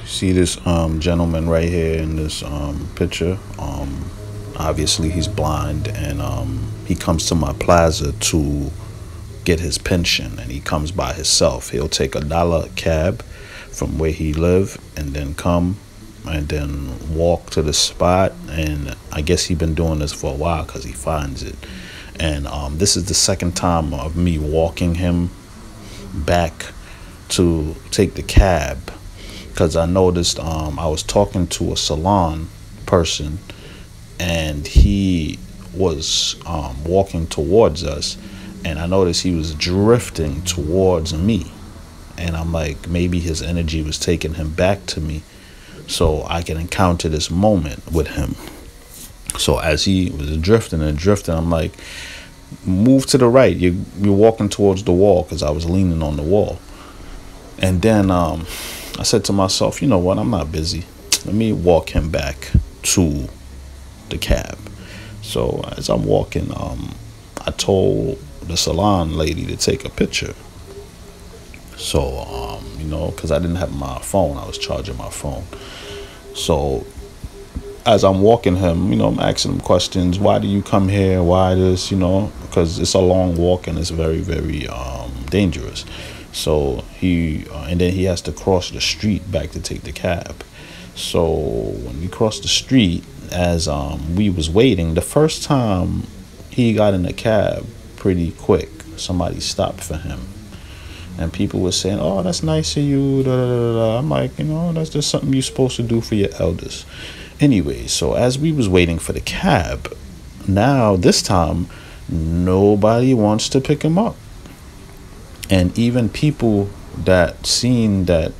See this gentleman right here in this picture. Obviously he's blind, and he comes to my plaza to get his pension, and he comes by himself. He'll take $1 cab from where he live and then come and then walk to the spot. And I guess he's been doing this for a while because he finds it. And this is the second time of me walking him back to take the cab, because I noticed I was talking to a salon person, and he was walking towards us, and I noticed he was drifting towards me, and I'm like, maybe his energy was taking him back to me so I can encounter this moment with him. So as he was drifting and drifting, I'm like, move to the right, you're walking towards the wall, because I was leaning on the wall. And then I said to myself, you know what, I'm not busy, let me walk him back to the cab. So as I'm walking, I told the salon lady to take a picture. So because I didn't have my phone, I was charging my phone. So as I'm walking him, I'm asking him questions. Why do you come here? Why this? Because it's a long walk and it's very, very dangerous. So and then he has to cross the street back to take the cab. So when we crossed the street, as we was waiting, the first time he got in the cab pretty quick, somebody stopped for him. And people were saying, oh, that's nice of you. Da, da, da, da. I'm like, that's just something you're supposed to do for your elders. Anyway, so as we was waiting for the cab, now this time, nobody wants to pick him up. And even people that seen that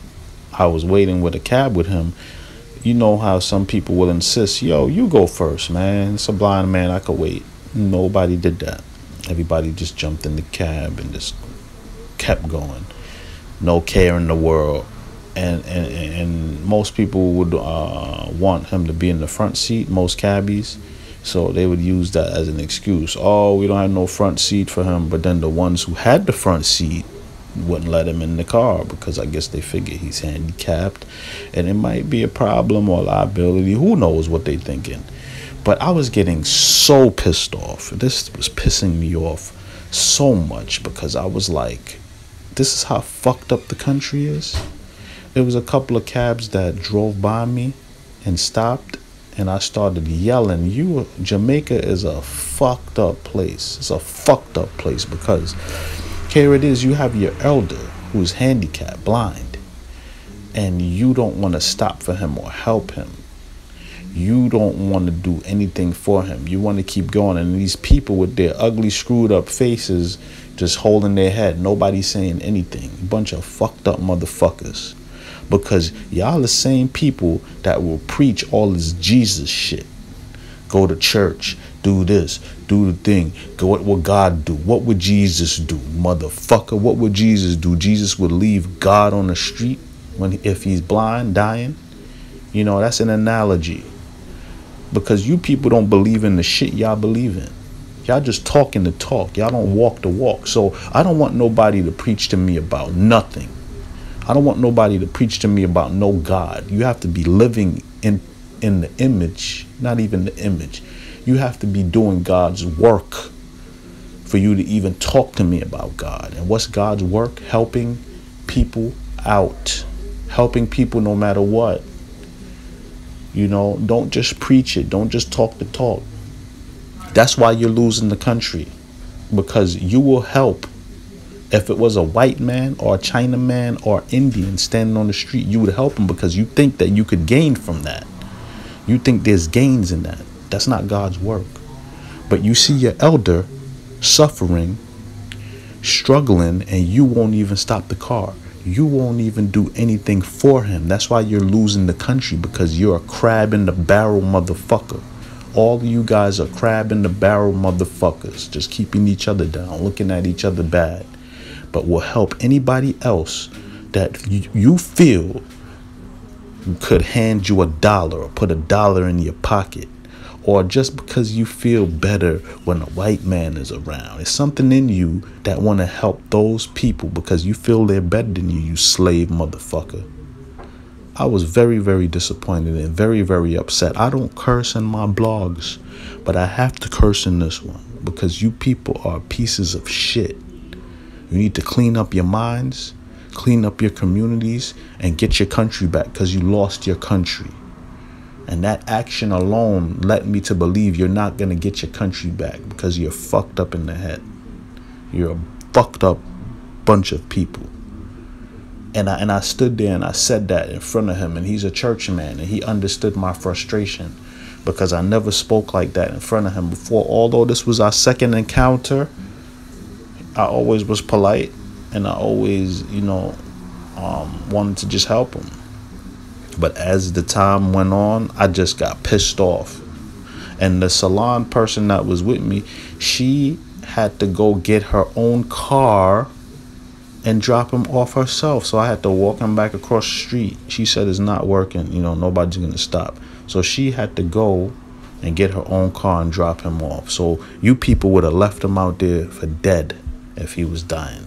I was waiting with a cab with him, you know how some people will insist, yo, you go first, man. It's a blind man, I could wait. Nobody did that. Everybody just jumped in the cab and just kept going. No care in the world. And most people would want him to be in the front seat, most cabbies. So they would use that as an excuse. Oh, we don't have no front seat for him. But then the ones who had the front seat wouldn't let him in the car, because I guess they figure he's handicapped and it might be a problem or liability. Who knows what they thinking? But I was getting so pissed off. This was pissing me off so much, because I was like, this is how fucked up the country is. There was a couple of cabs that drove by me and stopped, and I started yelling, Jamaica is a fucked up place. It's a fucked up place, because here it is, you have your elder who's handicapped, blind, and you don't want to stop for him or help him. You don't want to do anything for him. You want to keep going, and these people with their ugly, screwed up faces just holding their head, nobody saying anything. Bunch of fucked up motherfuckers. Because y'all the same people that will preach all this Jesus shit. Go to church, do this, do the thing, go what God do. What would Jesus do, motherfucker? What would Jesus do? Jesus would leave God on the street if he's blind, dying? That's an analogy. Because you people don't believe in the shit y'all believe in. Y'all just talking the talk. Y'all don't walk the walk. So I don't want nobody to preach to me about nothing. I don't want nobody to preach to me about no God. You have to be living in the image, not even the image. You have to be doing God's work for you to even talk to me about God. And what's God's work? Helping people out. Helping people no matter what. Don't just preach it. Don't just talk the talk. That's why you're losing the country. Because you will help. If it was a white man or a Chinaman or Indian standing on the street, you would help him, because you think that you could gain from that. You think there's gains in that. That's not God's work. But you see your elder suffering, struggling, and you won't even stop the car. You won't even do anything for him. That's why you're losing the country, because you're a crab in the barrel motherfucker. All of you guys are crab in the barrel motherfuckers, just keeping each other down, looking at each other bad. But will help anybody else that you feel could hand you $1 or put $1 in your pocket, or just because you feel better when a white man is around. It's something in you that want to help those people because you feel they're better than you, you slave motherfucker. I was very, very disappointed and very, very upset. I don't curse in my blogs, but I have to curse in this one because you people are pieces of shit. You need to clean up your minds, clean up your communities, and get your country back because you lost your country. And that action alone led me to believe you're not going to get your country back because you're fucked up in the head. You're a fucked up bunch of people. And I stood there and I said that in front of him, and he's a church man, and he understood my frustration because I never spoke like that in front of him before. Although this was our second encounter, I always was polite, and I always, wanted to just help him. But as the time went on, I just got pissed off. And the salon person that was with me, she had to go get her own car and drop him off herself. So I had to walk him back across the street. She said it's not working. Nobody's going to stop. So she had to go and get her own car and drop him off. So you people would have left him out there for dead if he was dying.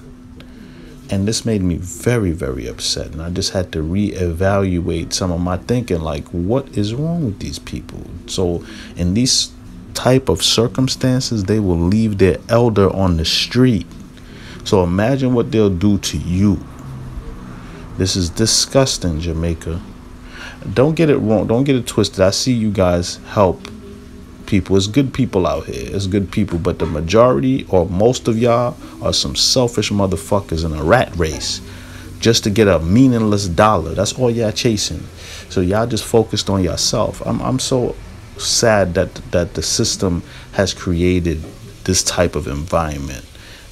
And this made me very, very upset. And I just had to reevaluate some of my thinking. Like, what is wrong with these people? So in these type of circumstances, they will leave their elder on the street. So imagine what they'll do to you. This is disgusting, Jamaica. Don't get it wrong. Don't get it twisted. I see you guys help people. It's good people out here. It's good people. But the majority or most of y'all are some selfish motherfuckers in a rat race just to get a meaningless dollar. That's all y'all chasing. So y'all just focused on yourself. I'm so sad that the system has created this type of environment.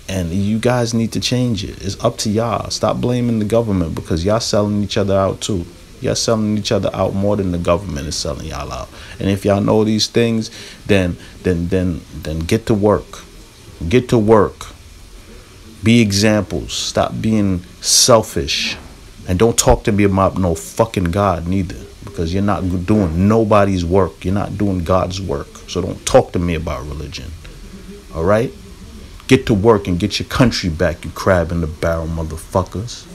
And you guys need to change it. It's up to y'all. Stop blaming the government because y'all selling each other out too. Y'all selling each other out more than the government is selling y'all out. And if y'all know these things, then get to work. Get to work. Be examples. Stop being selfish. And don't talk to me about no fucking God neither. Because you're not doing nobody's work. You're not doing God's work. So don't talk to me about religion. All right? Get to work and get your country back, you crab in the barrel motherfuckers.